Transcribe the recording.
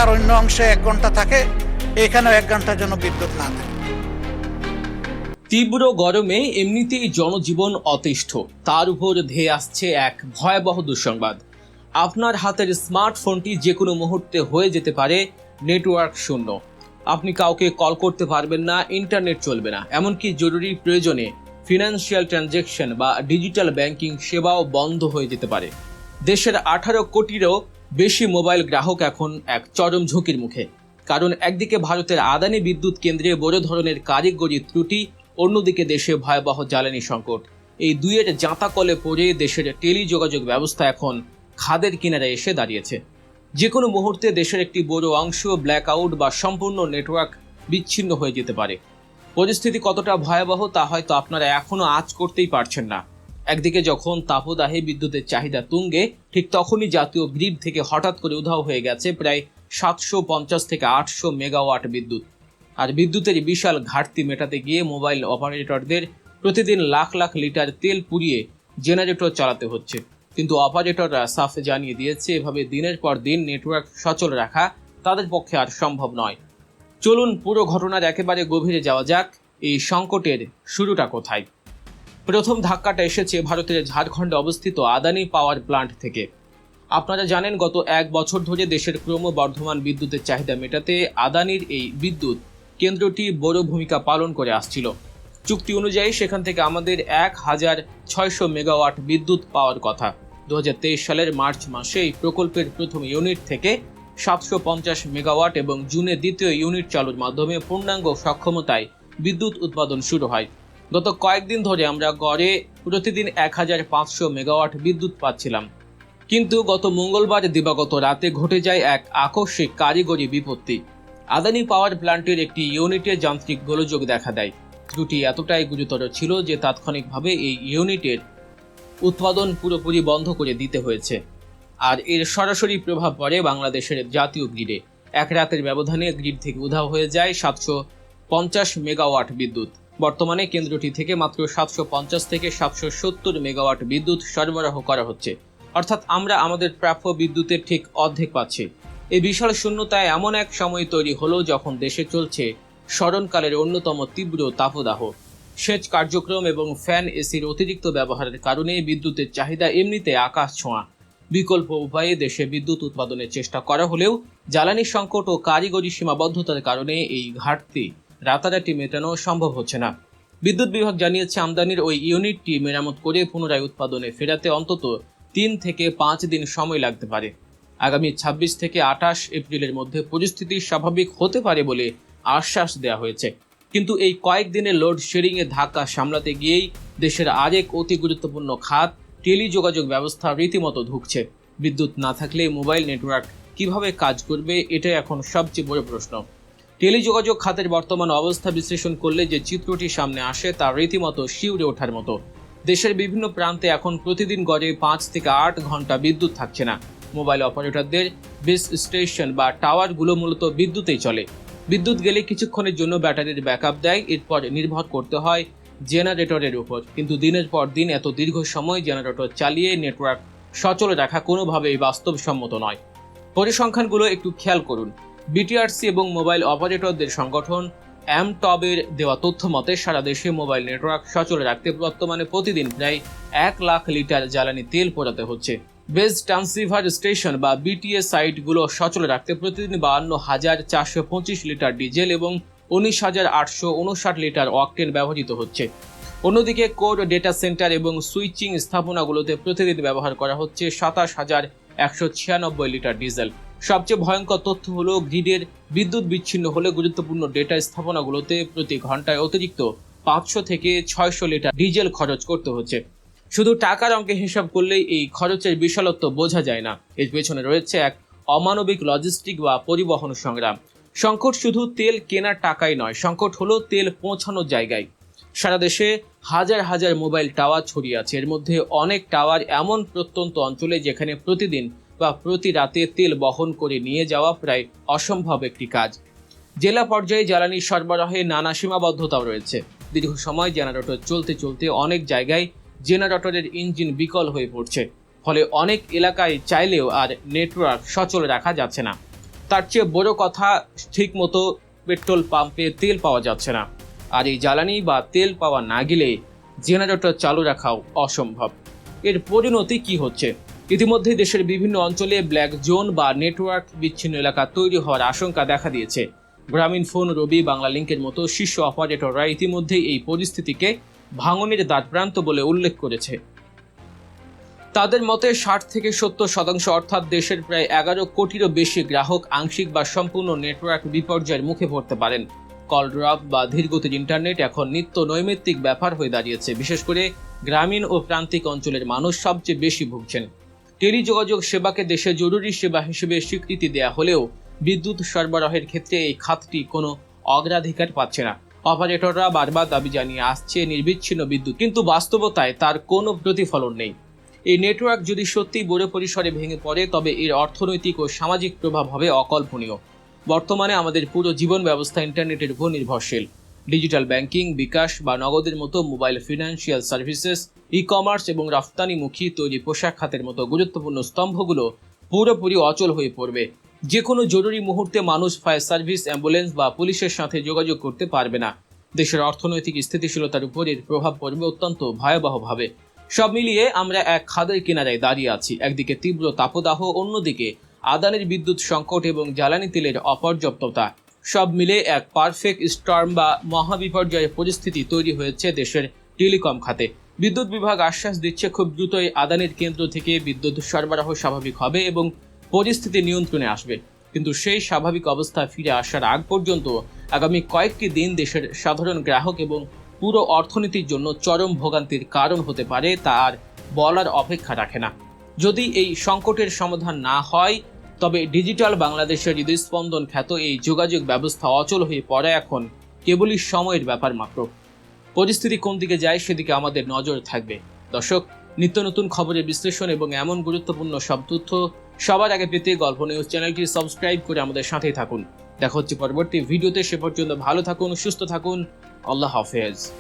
ঢাকার অন্য অংশে 1 ঘন্টা থাকে, এখানেও 1 ঘন্টার জন্য বিদ্যুৎ না থাকে। তীব্র গরমে এমনিতেই জনজীবন অতিষ্ঠ, তার উপর ধেয়ে আসছে এক ভয়াবহ দুঃসংবাদ। আপনার হাতের স্মার্টফোনটি যে কোনো মুহূর্তে হয়ে যেতে পারে নেটওয়ার্ক শূন্য। আপনি কাউকে কল করতে পারবেন না, ইন্টারনেট চলবে না, এমনকি জরুরি প্রয়োজনে ফিনান্সিয়াল ট্রানজ্যাকশন বা ডিজিটাল ব্যাংকিং সেবাও বন্ধ হয়ে যেতে পারে। দেশের 18 কোটিরও বেশি মোবাইল গ্রাহক এখন এক চরম ঝুঁকির মুখে। কারণ একদিকে ভারতের আদানি বিদ্যুৎ কেন্দ্রে বড় ধরনের কারিগরি ত্রুটি, অন্যদিকে দেশে ভয়াবহ জ্বালানি সংকট। এই দুইয়ের জাঁতাকলে পড়ে দেশের টেলিযোগাযোগ ব্যবস্থা এখন খাদের কিনারে এসে দাঁড়িয়েছে। যে কোনো মুহূর্তে দেশের একটি বড় অংশ ব্ল্যাক আউট বা সম্পূর্ণ নেটওয়ার্ক বিচ্ছিন্ন হয়ে যেতে পারে। পরিস্থিতি কতটা ভয়াবহ তা হয়তো আপনারা এখনো আঁচ করতেই পারছেন না। একদিকে যখন তাপদাহে বিদ্যুতের চাহিদা তুঙ্গে, ঠিক তখনই জাতীয় গ্রিড থেকে হঠাৎ করে উধাও হয়ে গেছে প্রায় 750 থেকে 800 মেগাওয়াট বিদ্যুৎ। আর বিদ্যুতের বিশাল ঘাটতি মেটাতে গিয়ে মোবাইল অপারেটরদের প্রতিদিন লাখ লাখ লিটার তেল পুড়িয়ে জেনারেটর চালাতে হচ্ছে। কিন্তু অপারেটররা সাফ জানিয়ে দিয়েছে, এভাবে দিনের পর দিন নেটওয়ার্ক সচল রাখা তাদের পক্ষে আর সম্ভব নয়। চলুন পুরো ঘটনার একেবারে গভীরে যাওয়া যাক। এই সংকটের শুরুটা কোথায়? প্রথম ধাক্কাটা এসেছে ভারতের ঝাড়খণ্ডে অবস্থিত আদানি পাওয়ার প্লান্ট থেকে। আপনারা জানেন, গত 1 বছর ধরে দেশের ক্রমবর্ধমান বিদ্যুতের চাহিদা মেটাতে আদানির এই বিদ্যুৎ কেন্দ্রটি বড় ভূমিকা পালন করে আসছিল। চুক্তি অনুযায়ী সেখান থেকে আমাদের 1600 মেগাওয়াট বিদ্যুৎ পাওয়ার কথা। 2023 সালের মার্চ মাসে এই প্রকল্পের প্রথম ইউনিট থেকে 750 মেগাওয়াট এবং জুনে দ্বিতীয় ইউনিট চালুর মাধ্যমে পূর্ণাঙ্গ সক্ষমতায় বিদ্যুৎ উৎপাদন শুরু হয়। গত কয়েকদিন ধরে আমরা গড়ে প্রতিদিন 1500 মেগাওয়াট বিদ্যুৎ পাচ্ছিলাম। কিন্তু গত মঙ্গলবার দিবাগত রাতে ঘটে যায় এক আকস্মিক কারিগরি বিপত্তি। আদানি পাওয়ার প্ল্যান্টের একটি ইউনিটে যান্ত্রিক গোলযোগ দেখা দেয়। ত্রুটি এতটাই গুরুতর ছিল যে তাৎক্ষণিকভাবে এই ইউনিটের উৎপাদন পুরোপুরি বন্ধ করে দিতে হয়েছে। আর এর সরাসরি প্রভাব পড়ে বাংলাদেশের জাতীয় গ্রিডে। এক রাতের ব্যবধানে গ্রিড থেকে উধাও হয়ে যায় 750 মেগাওয়াট বিদ্যুৎ। বর্তমানে কেন্দ্রটি থেকে মাত্র 750 থেকে 770 মেগাওয়াট বিদ্যুৎ সরবরাহ করা হচ্ছে, অর্থাৎ আমরা আমাদের প্রাপ্য বিদ্যুতের ঠিক অর্ধেক পাচ্ছি। এই বিশাল শূন্যতায় এমন এক সময় তৈরি হলো যখন দেশে চলছে স্মরণকালের অন্যতম তীব্র তাপদাহ। সেচ কার্যক্রম এবং ফ্যান এসির অতিরিক্ত ব্যবহারের কারণে বিদ্যুতের চাহিদা এমনিতে আকাশ ছোঁয়া। বিকল্প উপায়ে দেশে বিদ্যুৎ উৎপাদনের চেষ্টা করা হলেও জ্বালানি সংকট ও কারিগরি সীমাবদ্ধতার কারণে এই ঘাটতি রাতারাতি মেটানো সম্ভব হচ্ছে না। বিদ্যুৎ বিভাগ জানিয়েছে, আমদানির ওই ইউনিটটি মেরামত করে পুনরায় উৎপাদনে ফেরাতে অন্তত 3 থেকে 5 দিন সময় লাগতে পারে। আগামী 26 থেকে 28 এপ্রিলের মধ্যে পরিস্থিতি স্বাভাবিক হতে পারে বলে আশ্বাস দেওয়া হয়েছে। কিন্তু এই কয়েকদিনের লোডশেডিংয়ের ধাক্কা সামলাতে গিয়েই দেশের আরেক অতি গুরুত্বপূর্ণ খাত টেলিযোগাযোগ ব্যবস্থা রীতিমতো ধুঁকছে। বিদ্যুৎ না থাকলে মোবাইল নেটওয়ার্ক কিভাবে কাজ করবে, এটাই এখন সবচেয়ে বড় প্রশ্ন। টেলিযোগাযোগ খাতের বর্তমান অবস্থা বিশ্লেষণ করলে যে চিত্রটি সামনে আসে তা রীতিমতো শিউরে ওঠার মতো। দেশের বিভিন্ন প্রান্তে এখন প্রতিদিন গড়ে 5 থেকে 8 ঘন্টা বিদ্যুৎ থাকছে না। মোবাইল অপারেটরদের বেস স্টেশন বা টাওয়ারগুলো মূলত বিদ্যুতেই চলে। বিদ্যুৎ গেলে কিছুক্ষণের জন্য ব্যাটারির ব্যাকআপ দেয়, এরপর নির্ভর করতে হয় জেনারেটরের উপর। কিন্তু দিনের পর দিন এত দীর্ঘ সময় জেনারেটর চালিয়ে নেটওয়ার্ক সচল রাখা কোনোভাবেই বাস্তবসম্মত নয়। পরিসংখ্যানগুলো একটু খেয়াল করুন। বিটিআরসি এবং মোবাইল অপারেটরদের সংগঠন এমটবের দেওয়া তথ্য মতে সারা দেশে মোবাইল নেটওয়ার্ক সচল রাখতে বর্তমানে প্রতিদিন প্রায় 1 লাখ লিটার জ্বালানি তেল পোড়াতে হচ্ছে। বেস ট্রান্সিভার স্টেশন বা বিটিএস সাইটগুলো সচল রাখতে প্রতিদিন 52,425 লিটার ডিজেল এবং 19,859 লিটার অকটেন ব্যবহৃত হচ্ছে। অন্যদিকে কোর ডেটা সেন্টার এবং সুইচিং স্থাপনাগুলোতে প্রতিদিন ব্যবহার করা হচ্ছে 27,196 লিটার ডিজেল। সবচেয়ে ভয়ঙ্কর তথ্য হলো, গ্রিডের বিদ্যুৎ বিচ্ছিন্ন হলে গুরুত্বপূর্ণ ডেটা স্থাপনাগুলোতে প্রতি ঘন্টায় অতিরিক্ত 500 থেকে 600 লিটার ডিজেল খরচ করতে হচ্ছে। শুধু টাকার অঙ্কে হিসাব করলেই এই খরচের বিশালত্ব বোঝা যায় না। এর পেছনে রয়েছে এক অমানবিক লজিস্টিক বা পরিবহন সংগ্রাম। সংকট শুধু তেল কেনার টাকাই নয়, সংকট হলো তেল পৌঁছানোর জায়গায়। সারা দেশে হাজার হাজার মোবাইল টাওয়ার ছড়িয়ে আছে। এর মধ্যে অনেক টাওয়ার এমন প্রত্যন্ত অঞ্চলে যেখানে প্রতিদিন বা প্রতি রাতে তেল বহন করে নিয়ে যাওয়া প্রায় অসম্ভব একটি কাজ। জেলা পর্যায়ে জ্বালানি সরবরাহে নানা সীমাবদ্ধতাও রয়েছে। দীর্ঘ সময় জেনারেটর চলতে চলতে অনেক জায়গায় জেনারেটরের ইঞ্জিন বিকল হয়ে পড়ছে, ফলে অনেক এলাকায় চাইলেও আর নেটওয়ার্ক সচল রাখা যাচ্ছে না। তার চেয়ে বড় কথা, ঠিক মতো পেট্রোল পাম্পে তেল পাওয়া যাচ্ছে না। আর এই জ্বালানি বা তেল পাওয়া না গেলে জেনারেটর চালু রাখাও অসম্ভব। এর পরিণতি কি হচ্ছে? ইতিমধ্যে দেশের বিভিন্ন অঞ্চলে ব্ল্যাক জোন বা নেটওয়ার্ক বিচ্ছিন্ন এলাকা তৈরি হওয়ার আশঙ্কা দেখা দিয়েছে। গ্রামীণফোন, রবি, বাংলালিংকের মতো শীর্ষ অপারেটররা ইতিমধ্যেই এই পরিস্থিতিকে ভাঙনের দ্বারপ্রান্ত বলে উল্লেখ করেছে। তাদের মতে 60 থেকে 70% অর্থাৎ দেশের প্রায় 11 কোটিরও বেশি গ্রাহক আংশিক বা সম্পূর্ণ নেটওয়ার্ক বিপর্যয়ের মুখে পড়তে পারেন। কল ড্রপ বা ধীরগতির ইন্টারনেট এখন নিত্য নৈমিত্তিক ব্যাপার হয়ে দাঁড়িয়েছে। বিশেষ করে গ্রামীণ ও প্রান্তিক অঞ্চলের মানুষ সবচেয়ে বেশি ভুগছেন। টেলিযোগাযোগ সেবাকে দেশে জরুরি সেবা হিসেবে স্বীকৃতি দেয়া হলেও বিদ্যুৎ সরবরাহের ক্ষেত্রে এই খাতটি কোনো অগ্রাধিকার পাচ্ছে না। অপারেটররা বারবার দাবি জানিয়ে আসছে নির্বিচ্ছিন্ন বিদ্যুৎ, কিন্তু বাস্তবতায় তার কোনো প্রতিফলন নেই। এই নেটওয়ার্ক যদি সত্যি বড় পরিসরে ভেঙে পড়ে তবে এর অর্থনৈতিক ও সামাজিক প্রভাব হবে অকল্পনীয়। বর্তমানে আমাদের পুরো জীবন ব্যবস্থা ইন্টারনেটের উপর নির্ভরশীল। ডিজিটাল ব্যাংকিং, বিকাশ বা নগদের মতো মোবাইল ফিনান্সিয়াল সার্ভিসেস, ই-কমার্স এবং রফতানিমুখী তৈরি পোশাক খাতের মতো গুরুত্বপূর্ণ স্তম্ভগুলো পুরোপুরি অচল হয়ে পড়বে। যে কোনো জরুরি মুহূর্তে মানুষ ফায়ার সার্ভিস, অ্যাম্বুলেন্স বা পুলিশের সাথে যোগাযোগ করতে পারবে না। দেশের অর্থনৈতিক স্থিতিশীলতার উপর এর প্রভাব পড়বে অত্যন্ত ভয়াবহভাবে। সব মিলিয়ে আমরা এক খাদের কিনারায় দাঁড়িয়ে আছি। একদিকে তীব্র তাপদাহ, অন্যদিকে আদানের বিদ্যুৎ সংকট এবং জ্বালানি তেলের অপর্যাপ্ততা। সব মিলে এক পারফেক্ট স্টর্ম বা মহাবিপর্যয়ের পরিস্থিতি তৈরি হয়েছে দেশের টেলিকম খাতে। বিদ্যুৎ বিভাগ আশ্বাস দিচ্ছে খুব দ্রুতই আদানের কেন্দ্র থেকে বিদ্যুৎ সরবরাহ স্বাভাবিক হবে এবং পরিস্থিতি নিয়ন্ত্রণে আসবে। কিন্তু সেই স্বাভাবিক অবস্থা ফিরে আসার আগ পর্যন্ত আগামী কয়েকটি দিন দেশের সাধারণ গ্রাহক এবং পুরো অর্থনীতির জন্য চরম ভোগান্তির কারণ হতে পারে, তা আর বলার অপেক্ষা রাখে না। যদি এই সংকটের সমাধান না হয় তবে ডিজিটাল বাংলাদেশের হৃদস্পন্দন খ্যাত এই যোগাযোগ ব্যবস্থা অচল হয়ে পড়ে এখন কেবলই সময়ের ব্যাপার মাত্র। পরিস্থিতি কোন দিকে যায় সেদিকে আমাদের নজর থাকবে। দর্শক, নিত্য নতুন খবরের বিশ্লেষণ এবং এমন গুরুত্বপূর্ণ সব তথ্য সবার আগে পেতে গল্প নিউজ চ্যানেলটি সাবস্ক্রাইব করে আমাদের সাথেই থাকুন। দেখা হচ্ছে পরবর্তী ভিডিওতে। সে পর্যন্ত ভালো থাকুন, সুস্থ থাকুন। আল্লাহ হাফেজ।